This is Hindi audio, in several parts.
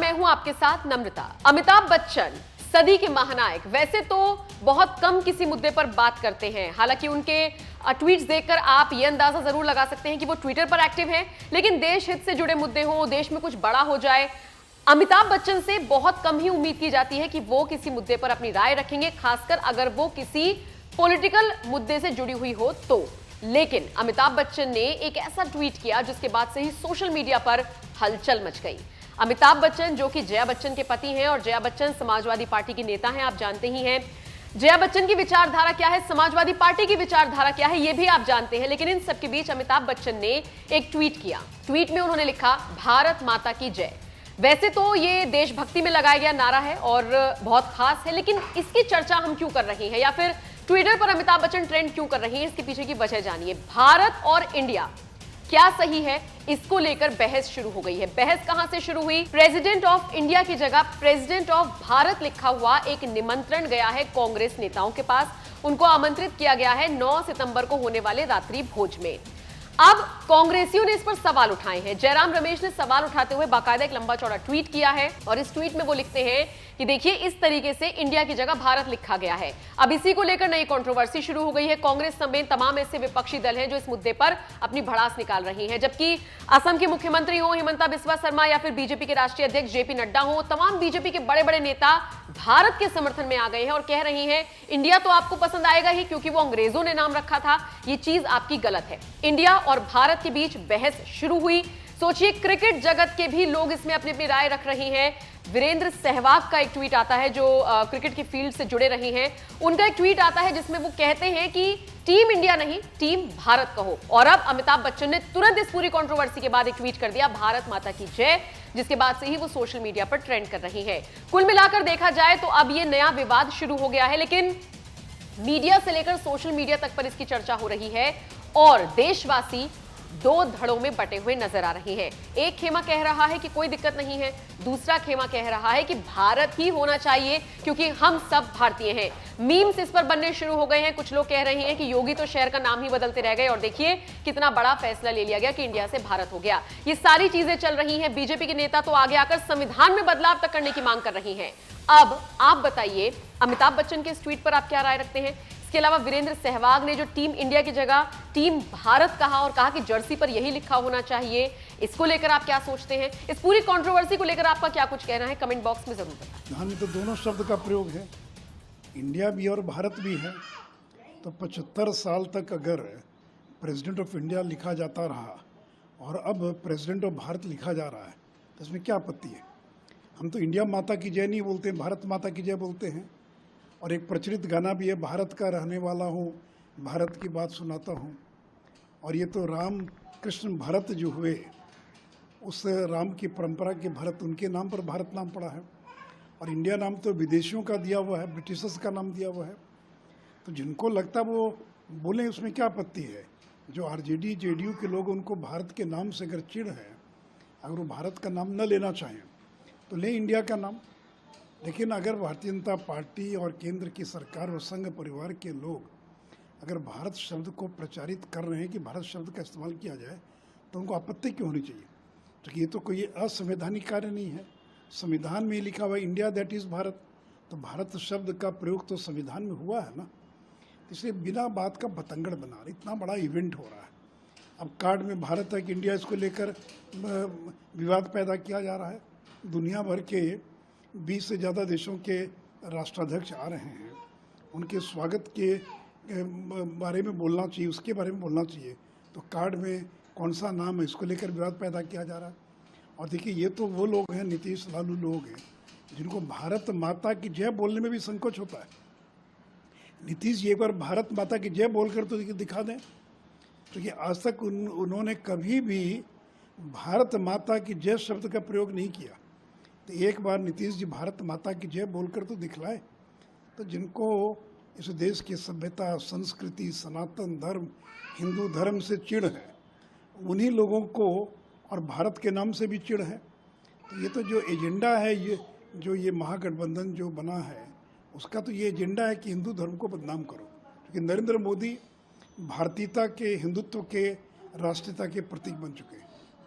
मैं हूं आपके साथ नम्रता। अमिताभ बच्चन सदी के महानायक वैसे तो बहुत कम किसी मुद्दे पर बात करते हैं। हालांकि उनके ट्वीट्स देखकर आप ये अंदाजा जरूर लगा सकते हैं कि वो ट्विटर पर एक्टिव हैं, लेकिन देश हित से जुड़े मुद्दे हों, देश में कुछ बड़ा हो जाए, अमिताभ बच्चन से बहुत कम ही उम्मीद की जाती है कि वो किसी मुद्दे पर अपनी राय रखेंगे, खासकर अगर वो किसी पॉलिटिकल मुद्दे से जुड़ी हुई हो तो। लेकिन अमिताभ बच्चन ने एक ऐसा ट्वीट किया जिसके बाद से ही सोशल मीडिया पर हलचल मच गई। अमिताभ बच्चन जो कि जया बच्चन के पति हैं और जया बच्चन समाजवादी पार्टी की नेता हैं, आप जानते ही हैं। जया बच्चन की विचारधारा क्या है, समाजवादी पार्टी की विचारधारा क्या है, यह भी आप जानते हैं। लेकिन इन सबके बीच अमिताभ बच्चन ने एक ट्वीट किया। ट्वीट में उन्होंने लिखा, भारत माता की जय। वैसे तो ये देशभक्ति में लगाया गया नारा है और बहुत खास है, लेकिन इसकी चर्चा हम क्यों कर रहे हैं या फिर ट्विटर पर अमिताभ बच्चन ट्रेंड क्यों कर रही हैं, इसके पीछे की वजह जानिए। भारत और इंडिया क्या सही है, इसको लेकर बहस शुरू हो गई है। बहस कहां से शुरू हुई? प्रेसिडेंट ऑफ इंडिया की जगह प्रेसिडेंट ऑफ भारत लिखा हुआ एक निमंत्रण गया है कांग्रेस नेताओं के पास। उनको आमंत्रित किया गया है 9 सितंबर को होने वाले रात्रि भोज में। अब कांग्रेसियों ने इस पर सवाल उठाए हैं। जयराम रमेश ने सवाल उठाते हुए बाकायदा एक लंबा चौड़ा ट्वीट किया है और इस ट्वीट में वो लिखते हैं कि देखिए, इस तरीके से इंडिया की जगह भारत लिखा गया है। अब इसी को लेकर नई कंट्रोवर्सी शुरू हो गई है। कांग्रेस समेत तमाम ऐसे विपक्षी दल हैं जो इस मुद्दे पर अपनी भड़ास निकाल रही हैं। जबकि असम के मुख्यमंत्री हो हिमंता बिस्वा शर्मा या फिर बीजेपी के राष्ट्रीय अध्यक्ष जेपी नड्डा हो, तमाम बीजेपी के बड़े बड़े नेता भारत के समर्थन में आ गए हैं और कह रही हैं इंडिया तो आपको पसंद आएगा ही क्योंकि वो अंग्रेजों ने नाम रखा था। ये चीज आपकी गलत है। इंडिया और भारत के बीच बहस शुरू हुई। सोचिए, क्रिकेट जगत के भी लोग इसमें अपनी अपनी राय रख रहे हैं। वीरेंद्र सहवाग का एक ट्वीट आता है जो क्रिकेट की फील्ड से जुड़े रहे हैं। उनका एक ट्वीट आता है जिसमें वो कहते हैं कि टीम इंडिया नहीं, टीम भारत कहो। और अब अमिताभ बच्चन ने तुरंत इस पूरी कंट्रोवर्सी के बाद एक ट्वीट कर दिया, भारत माता की जय, जिसके बाद से ही वो सोशल मीडिया पर ट्रेंड कर रही है। कुल मिलाकर देखा जाए तो अब ये नया विवाद शुरू हो गया है, लेकिन मीडिया से लेकर सोशल मीडिया तक पर इसकी चर्चा हो रही है और देशवासी दो धड़ों में बटे हुए नजर आ रहे हैं। एक खेमा कह रहा है कि कोई दिक्कत नहीं है, दूसरा खेमा कह रहा है कि भारत ही होना चाहिए क्योंकि हम सब भारतीय हैं। मीम्स इस पर बनने शुरू हो गए हैं। कुछ लोग कह रहे हैं कि योगी तो शहर का नाम ही बदलते रह गए और देखिए कितना बड़ा फैसला ले लिया गया कि इंडिया से भारत हो गया। ये सारी चीजें चल रही हैं। बीजेपी के नेता तो आगे आकर संविधान में बदलाव तक करने की मांग कर रही हैं। अब आप बताइए, अमिताभ बच्चन के इस ट्वीट पर आप क्या राय रखते हैं? इसके अलावा वीरेंद्र सहवाग ने जो टीम इंडिया की जगह टीम भारत कहा और कहा कि जर्सी पर यही लिखा होना चाहिए, इसको लेकर आप क्या सोचते हैं? इस पूरी कंट्रोवर्सी को लेकर आपका क्या कुछ कहना है, कमेंट बॉक्स में जरूर बताएं। यहाँ में तो दोनों शब्द का प्रयोग है, इंडिया भी और भारत भी है। तो 75 साल तक अगर प्रेसिडेंट ऑफ इंडिया लिखा जाता रहा और अब प्रेसिडेंट ऑफ भारत लिखा जा रहा है तो इसमें क्या आपत्ति है? हम तो इंडिया माता की जय नहीं बोलते, भारत माता की जय बोलते हैं। और एक प्रचलित गाना भी है, भारत का रहने वाला हूँ, भारत की बात सुनाता हूँ। और ये तो राम कृष्ण भरत जो हुए, उस राम की परंपरा के भरत, उनके नाम पर भारत नाम पड़ा है। और इंडिया नाम तो विदेशियों का दिया हुआ है, ब्रिटिशर्स का नाम दिया हुआ है। तो जिनको लगता वो बोलें, उसमें क्या आपत्ति है? जो आरजेडी जेडीयू के लोग, उनको भारत के नाम से अगर चिढ़ है, अगर वो भारत का नाम न लेना चाहें तो ले इंडिया का नाम। लेकिन अगर भारतीय जनता पार्टी और केंद्र की सरकार और संघ परिवार के लोग अगर भारत शब्द को प्रचारित कर रहे हैं कि भारत शब्द का इस्तेमाल किया जाए, तो उनको आपत्ति क्यों होनी चाहिए? क्योंकि ये तो कोई असंवैधानिक कार्य नहीं है। संविधान में लिखा हुआ इंडिया दैट इज़ भारत, तो भारत शब्द का प्रयोग तो संविधान में हुआ है ना। इसलिए बिना बात का बतंगड़ बना रहे, इतना बड़ा इवेंट हो रहा है। अब कार्ड में भारत है कि इंडिया, इसको लेकर विवाद पैदा किया जा रहा है। दुनिया भर के 20 से ज़्यादा देशों के राष्ट्राध्यक्ष आ रहे हैं, उनके स्वागत के बारे में बोलना चाहिए, उसके बारे में बोलना चाहिए। तो कार्ड में कौन सा नाम है, इसको लेकर विवाद पैदा किया जा रहा है। और देखिए, ये तो वो लोग हैं, नीतीश लालू लोग हैं, जिनको भारत माता की जय बोलने में भी संकोच होता है। नीतीश जी एक बार भारत माता की जय बोलकर तो दिखा दें, क्योंकि आज तक उन्होंने कभी भी भारत माता की जय शब्द का प्रयोग नहीं किया। तो एक बार नीतीश जी भारत माता की जय बोलकर तो दिखलाए। तो जिनको इस देश की सभ्यता, संस्कृति, सनातन धर्म, हिंदू धर्म से चिढ़ है, उन्हीं लोगों को और भारत के नाम से भी चिढ़ है। तो ये तो जो एजेंडा है, ये महागठबंधन जो बना है, उसका तो ये एजेंडा है कि हिंदू धर्म को बदनाम करो। क्योंकि नरेंद्र मोदी भारतीयता के, हिंदुत्व के, राष्ट्रीयता के प्रतीक बन चुके हैं।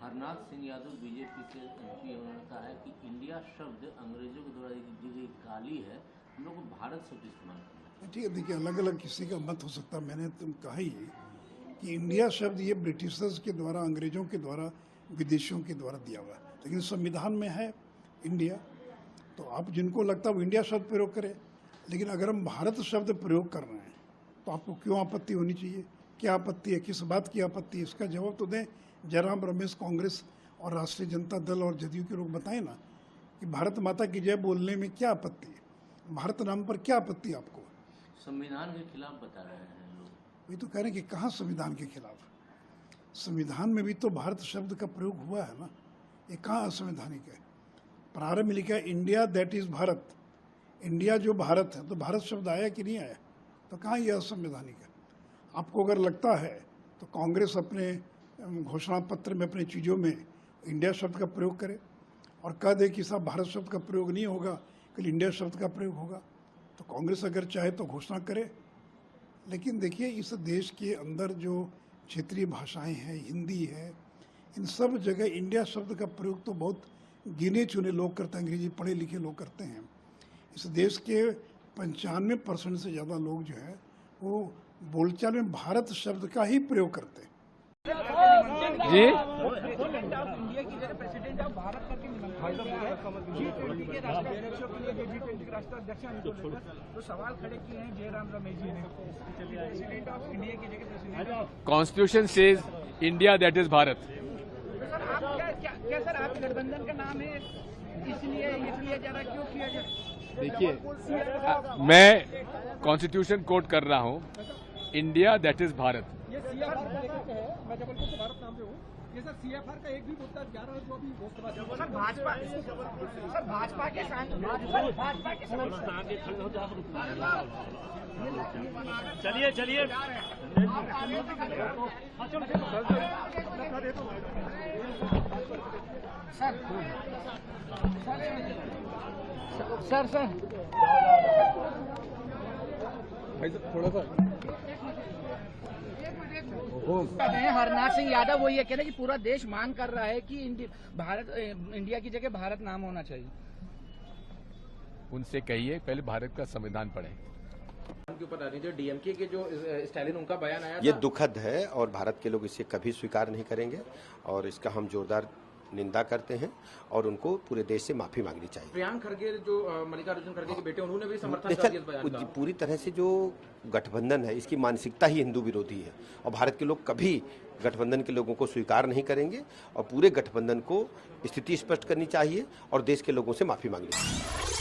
हरनाथ सिंह यादव बीजेपी से एमपी, उन्होंने कहा है कि इंडिया शब्द अंग्रेजों के द्वारा दी गई गाली है, हम लोग को भारत शब्द इस्तेमाल करना है। ठीक है, देखिए अलग अलग किसी का मत हो सकता है। मैंने तुम कहा ही कि इंडिया शब्द ये ब्रिटिशर्स के द्वारा, अंग्रेजों के द्वारा, विदेशियों के द्वारा दिया हुआ है, लेकिन संविधान में है इंडिया। तो आप जिनको लगता है वो इंडिया शब्द प्रयोग करें, लेकिन अगर हम भारत शब्द प्रयोग कर रहे हैं तो आपको क्यों आपत्ति होनी चाहिए? क्या आपत्ति है? किस बात की आपत्ति है? इसका जवाब तो दें। जयराम रमेश, कांग्रेस और राष्ट्रीय जनता दल और जदयू के लोग बताएं ना कि भारत माता की जय बोलने में क्या आपत्ति है, भारत नाम पर क्या आपत्ति आपको? संविधान के खिलाफ बता रहे हैं लोग। वही तो कह रहे हैं कि कहाँ संविधान के खिलाफ? संविधान में भी तो भारत शब्द का प्रयोग हुआ है ना, ये कहाँ असंवैधानिक है? प्रारंभ में लिखा है India that is Bharat, India जो भारत है, तो भारत शब्द आया कि नहीं आया? तो कहाँ यह असंवैधानिक है? आपको अगर लगता है तो कांग्रेस अपने घोषणा पत्र में, अपने चीज़ों में इंडिया शब्द का प्रयोग करे और कह दे कि साहब भारत शब्द का प्रयोग नहीं होगा, कल इंडिया शब्द का प्रयोग होगा। तो कांग्रेस अगर चाहे तो घोषणा करे, लेकिन देखिए इस देश के अंदर जो क्षेत्रीय भाषाएं हैं, हिंदी है, इन सब जगह इंडिया शब्द का प्रयोग तो बहुत गिने चुने लोग करते हैं, अंग्रेजी पढ़े लिखे लोग करते हैं। इस देश के 95% से ज़्यादा लोग जो है वो बोलचाल में भारत शब्द का ही प्रयोग करते हैं। जी प्रेसिडेंट ऑफ इंडिया की जगह प्रेसिडेंट ऑफ भारत करके निमंत्रण किया है G20 के राष्ट्राध्यक्षों के लिए, G20 के राष्ट्राध्यक्ष हैं उनको लेकर तो सवाल खड़े किए हैं जयराम रमेश जी ने। प्रेसिडेंट ऑफ इंडिया की जगह president. Constitution says India that is Bharat. Sir आप क्या सर आप गठबंधन का नाम है इसलिए ये किया जा रहा है, क्यों किया जा रहा है? देखिए मैं कॉन्स्टिट्यूशन कोट कर रहा हूँ, इंडिया दैट इज भारत। ये सीएफआर है, मैं जबलपुर से भारत नाम से हूँ। ये सर सीएफआर का एक भी मुद्दा 11 जो अभी लोकसभा सर भाजपा के चलिए सर थोड़ा सा हरनाथ सिंह यादव वो ये कह रहे हैं कि पूरा देश मांग कर रहा है कि इंडिया की जगह भारत नाम होना चाहिए। उनसे कहिए पहले भारत का संविधान पढ़ें। के ऊपर जो डीएमके के जो स्टालिन उनका बयान आया ये दुखद है और भारत के लोग इसे कभी स्वीकार नहीं करेंगे और इसका हम जोरदार निंदा करते हैं और उनको पूरे देश से माफी मांगनी चाहिए। प्रियांक खड़गे जो मल्लिकार्जुन खड़गे के बेटे उन्होंने भी समर्थन किया इस बयान का। पूरी तरह से जो गठबंधन है इसकी मानसिकता ही हिंदू विरोधी है और भारत के लोग कभी गठबंधन के लोगों को स्वीकार नहीं करेंगे और पूरे गठबंधन को स्थिति स्पष्ट करनी चाहिए और देश के लोगों से माफी मांगनी चाहिए।